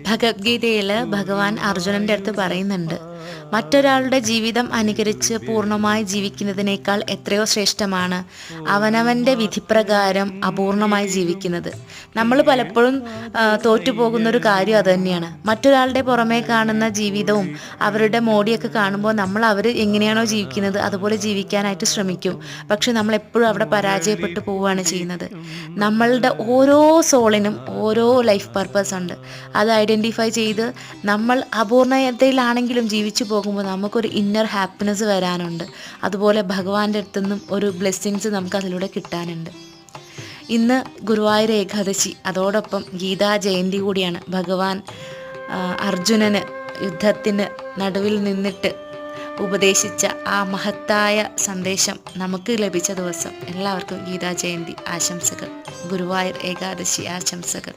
ഭഗവത്ഗീതയിൽ ഭഗവാൻ അർജുനന്റെ അടുത്ത് പറയുന്നുണ്ട്, മറ്റൊരാളുടെ ജീവിതം അനുകരിച്ച് പൂർണ്ണമായി ജീവിക്കുന്നതിനേക്കാൾ എത്രയോ ശ്രേഷ്ഠമാണ് അവനവൻ്റെ വിധിപ്രകാരം അപൂർണമായി ജീവിക്കുന്നത്. നമ്മൾ പലപ്പോഴും തോറ്റുപോകുന്നൊരു കാര്യം അതുതന്നെയാണ്. മറ്റൊരാളുടെ പുറമേ കാണുന്ന ജീവിതവും അവരുടെ മോടിയൊക്കെ കാണുമ്പോൾ നമ്മൾ അവർ എങ്ങനെയാണോ ജീവിക്കുന്നത് അതുപോലെ ജീവിക്കാനായിട്ട് ശ്രമിക്കും. പക്ഷെ നമ്മളെപ്പോഴും അവിടെ പരാജയപ്പെട്ടു പോവുകയാണ് ചെയ്യുന്നത്. നമ്മളുടെ ഓരോ സോളിനും ഓരോ ലൈഫ് പർപ്പസ് ഉണ്ട്. അത് ഐഡൻറ്റിഫൈ ചെയ്ത് നമ്മൾ അപൂർണതയിലാണെങ്കിലും ജീവിച്ചു പോകുമ്പോൾ നമുക്കൊരു ഇന്നർ ഹാപ്പിനെസ് വരാനുണ്ട്. അതുപോലെ ഭഗവാന്റെ അടുത്തു നിന്നും ഒരു ബ്ലെസ്സിങ്സ് നമുക്ക് അതിലൂടെ കിട്ടാനുണ്ട്. ഇന്ന് ഗുരുവായൂർ ഏകാദശി, അതോടൊപ്പം ഗീതാ ജയന്തി കൂടിയാണ്. ഭഗവാൻ അർജുനന് യുദ്ധത്തിന് നടുവിൽ നിന്നിട്ട് ഉപദേശിച്ച ആ മഹത്തായ സന്ദേശം നമുക്ക് ലഭിച്ച ദിവസം. എല്ലാവർക്കും ഗീതാ ജയന്തി ആശംസകൾ, ഗുരുവായൂർ ഏകാദശി ആശംസകൾ.